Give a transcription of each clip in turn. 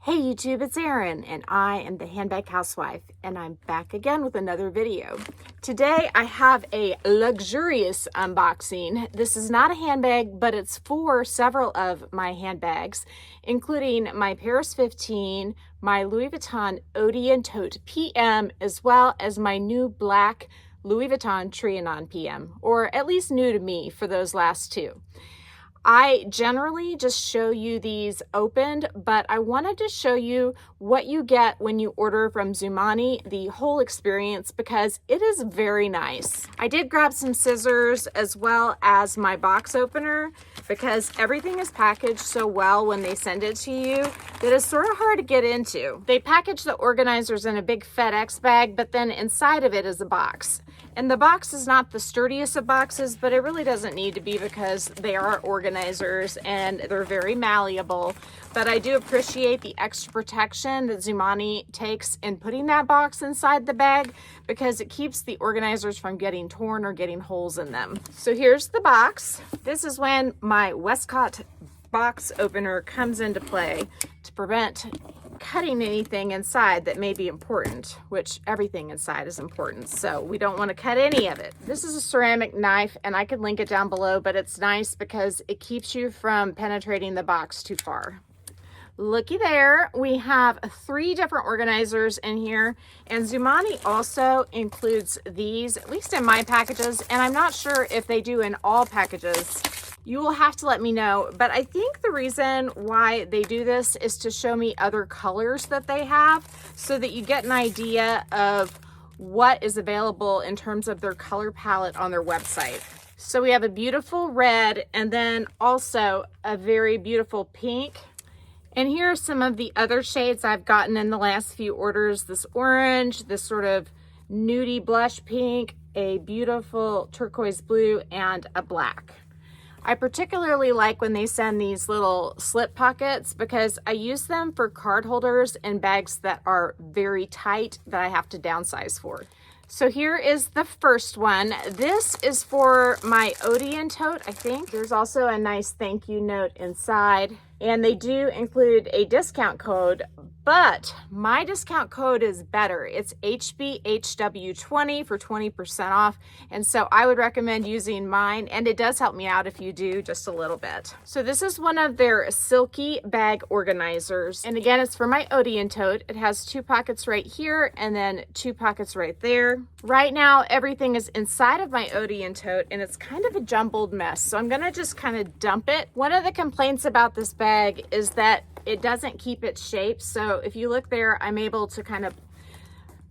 Hey YouTube, it's Erin and I am the Handbag Housewife and I'm back again with another video. Today I have a luxurious unboxing. This is not a handbag, but it's for several of my handbags, including my Paris 15, my Louis Vuitton Odeon Tote PM, as well as my new black Louis Vuitton Trianon PM, or at least new to me for those last two. I generally just show you these opened, but I wanted to show you what you get when you order from Zumani, the whole experience, because it is very nice. I did grab some scissors as well as my box opener because everything is packaged so well when they send it to you that it's sort of hard to get into. They package the organizers in a big FedEx bag, but then inside of it is a box. And the box is not the sturdiest of boxes, but it really doesn't need to be because they are organizers and they're very malleable. But I do appreciate the extra protection that Zumani takes in putting that box inside the bag because it keeps the organizers from getting torn or getting holes in them. So here's the box. This is when my Westcott box opener comes into play to prevent cutting anything inside that may be important, which everything inside is important, so we don't want to cut any of it. This is a ceramic knife and I could link it down below, but it's nice because it keeps you from penetrating the box too far. Looky there, we have 3 different organizers in here, and Zumani also includes these, at least in my packages, and I'm not sure if they do in all packages. You will have to let me know, but I think the reason why they do this is to show me other colors that they have so that you get an idea of what is available in terms of their color palette on their website. So we have a beautiful red and then also a very beautiful pink. And here are some of the other shades I've gotten in the last few orders. This orange, this sort of nudie blush pink, a beautiful turquoise blue, and a black. I particularly like when they send these little slip pockets because I use them for card holders and bags that are very tight that I have to downsize for. So here is the first one. This is for my Odeon Tote, I think. There's also a nice thank you note inside. And they do include a discount code, but my discount code is better. It's HBHW20 for 20% off. And so I would recommend using mine, and it does help me out if you do just a little bit. So this is one of their silky bag organizers. And again, it's for my Odeon Tote. It has 2 pockets right here and then 2 pockets right there. Right now, everything is inside of my Odeon Tote and it's kind of a jumbled mess. So I'm gonna just kind of dump it. One of the complaints about this bag is that it doesn't keep its shape. So if you look there, I'm able to kind of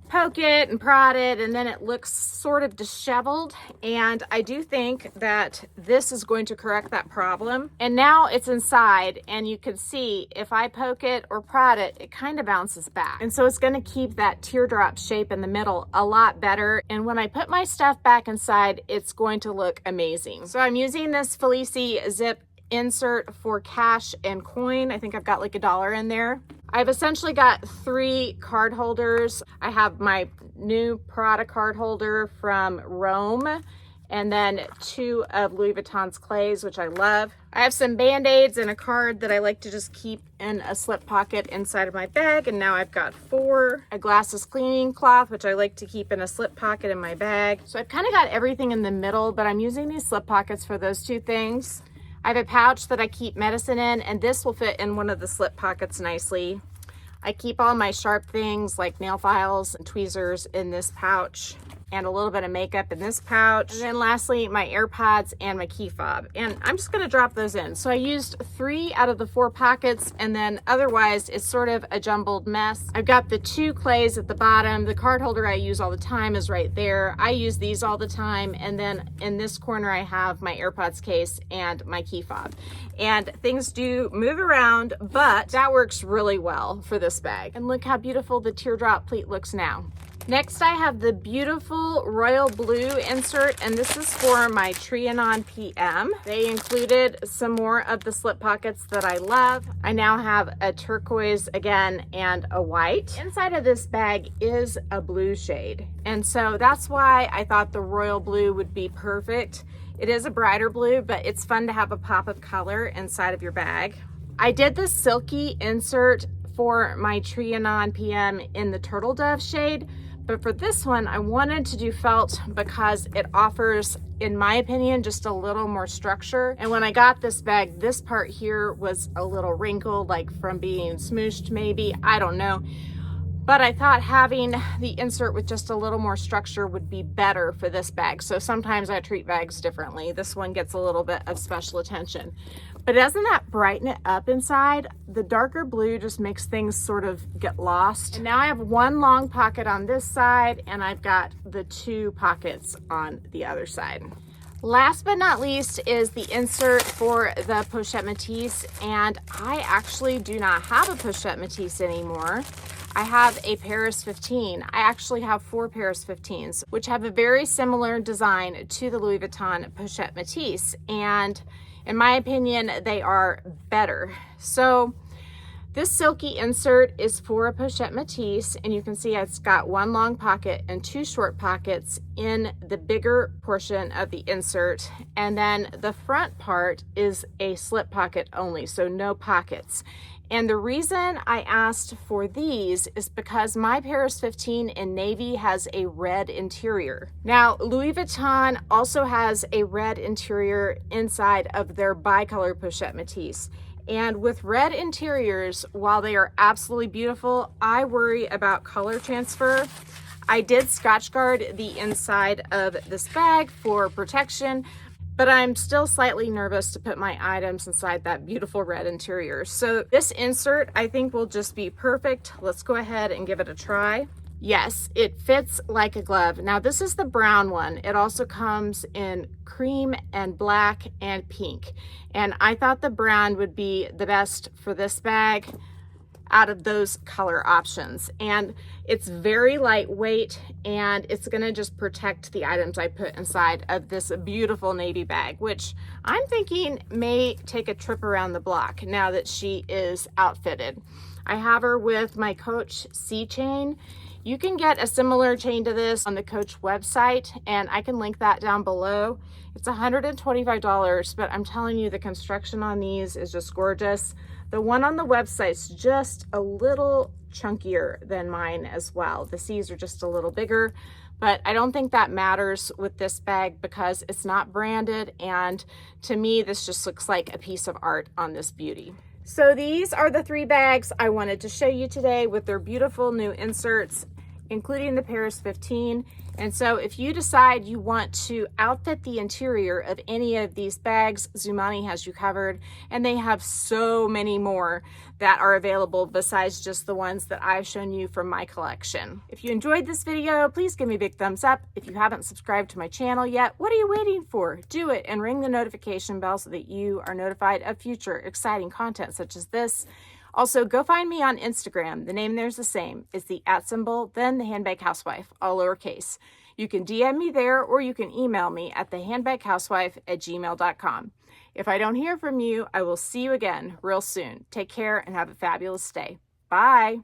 poke it and prod it and then it looks sort of disheveled. And I do think that this is going to correct that problem. And now it's inside and you can see if I poke it or prod it, it kind of bounces back. And so it's going to keep that teardrop shape in the middle a lot better. And when I put my stuff back inside, it's going to look amazing. So I'm using this Felici zip insert for cash and coin. I think I've got like $1 in there. I've essentially got 3 card holders. I have my new Prada card holder from Rome, and then 2 of Louis Vuitton's clays, which I love. I have some Band-Aids and a card that I like to just keep in a slip pocket inside of my bag, and now I've got 4. A glasses cleaning cloth, which I like to keep in a slip pocket in my bag. So I've kind of got everything in the middle, but I'm using these slip pockets for those 2 things. I have a pouch that I keep medicine in, and this will fit in one of the slip pockets nicely. I keep all my sharp things like nail files and tweezers in this pouch, and a little bit of makeup in this pouch. And then lastly, my AirPods and my key fob. And I'm just gonna drop those in. So I used 3 out of the 4 pockets, and then otherwise it's sort of a jumbled mess. I've got the 2 clays at the bottom. The card holder I use all the time is right there. I use these all the time. And then in this corner, I have my AirPods case and my key fob. And things do move around, but that works really well for this bag. And look how beautiful the teardrop pleat looks now. Next, I have the beautiful royal blue insert, and this is for my Trianon PM. They included some more of the slip pockets that I love. I now have a turquoise again and a white. Inside of this bag is a blue shade, and so that's why I thought the royal blue would be perfect. It is a brighter blue, but it's fun to have a pop of color inside of your bag. I did this silky insert for my Trianon PM in the Turtle Dove shade, but for this one, I wanted to do felt because it offers, in my opinion, just a little more structure. And when I got this bag, this part here was a little wrinkled, like from being smooshed maybe, I don't know. But I thought having the insert with just a little more structure would be better for this bag. So sometimes I treat bags differently. This one gets a little bit of special attention. But doesn't that brighten it up inside? The darker blue just makes things sort of get lost. And now I have one long pocket on this side, and I've got the two pockets on the other side. Last but not least is the insert for the Pochette Metis, and I actually do not have a Pochette Metis anymore. I have a Paris 15. I actually have 4 Paris 15s, which have a very similar design to the Louis Vuitton Pochette Metis, and in my opinion, they are better. So this silky insert is for a Pochette Metis, and you can see it's got one long pocket and 2 short pockets in the bigger portion of the insert, and then the front part is a slip pocket only, so no pockets. And the reason I asked for these is because my Paris 15 in navy has a red interior. Now, Louis Vuitton also has a red interior inside of their bicolor Pochette Metis. And with red interiors, while they are absolutely beautiful, I worry about color transfer. I did Scotch guard the inside of this bag for protection, but I'm still slightly nervous to put my items inside that beautiful red interior. So this insert I think will just be perfect. Let's go ahead and give it a try. Yes, it fits like a glove. Now this is the brown one. It also comes in cream and black and pink. And I thought the brown would be the best for this bag out of those color options. And it's very lightweight, and it's gonna just protect the items I put inside of this beautiful navy bag, which I'm thinking may take a trip around the block now that she is outfitted. I have her with my Coach C chain. You can get a similar chain to this on the Coach website, and I can link that down below. It's $125, but I'm telling you, the construction on these is just gorgeous. The one on the website's just a little chunkier than mine as well. The C's are just a little bigger, but I don't think that matters with this bag because it's not branded, and to me, this just looks like a piece of art on this beauty. So these are the 3 bags I wanted to show you today with their beautiful new inserts, including the Paris 15. And so if you decide you want to outfit the interior of any of these bags, Zumani has you covered, and they have so many more that are available besides just the ones that I've shown you from my collection. If you enjoyed this video, please give me a big thumbs up. If you haven't subscribed to my channel yet, what are you waiting for? Do it and ring the notification bell so that you are notified of future exciting content such as this. Also, go find me on Instagram. The name there's the same. It's the @ then the Handbag Housewife, all lowercase. You can DM me there, or you can email me at thehandbaghousewife@gmail.com. If I don't hear from you, I will see you again real soon. Take care and have a fabulous day. Bye.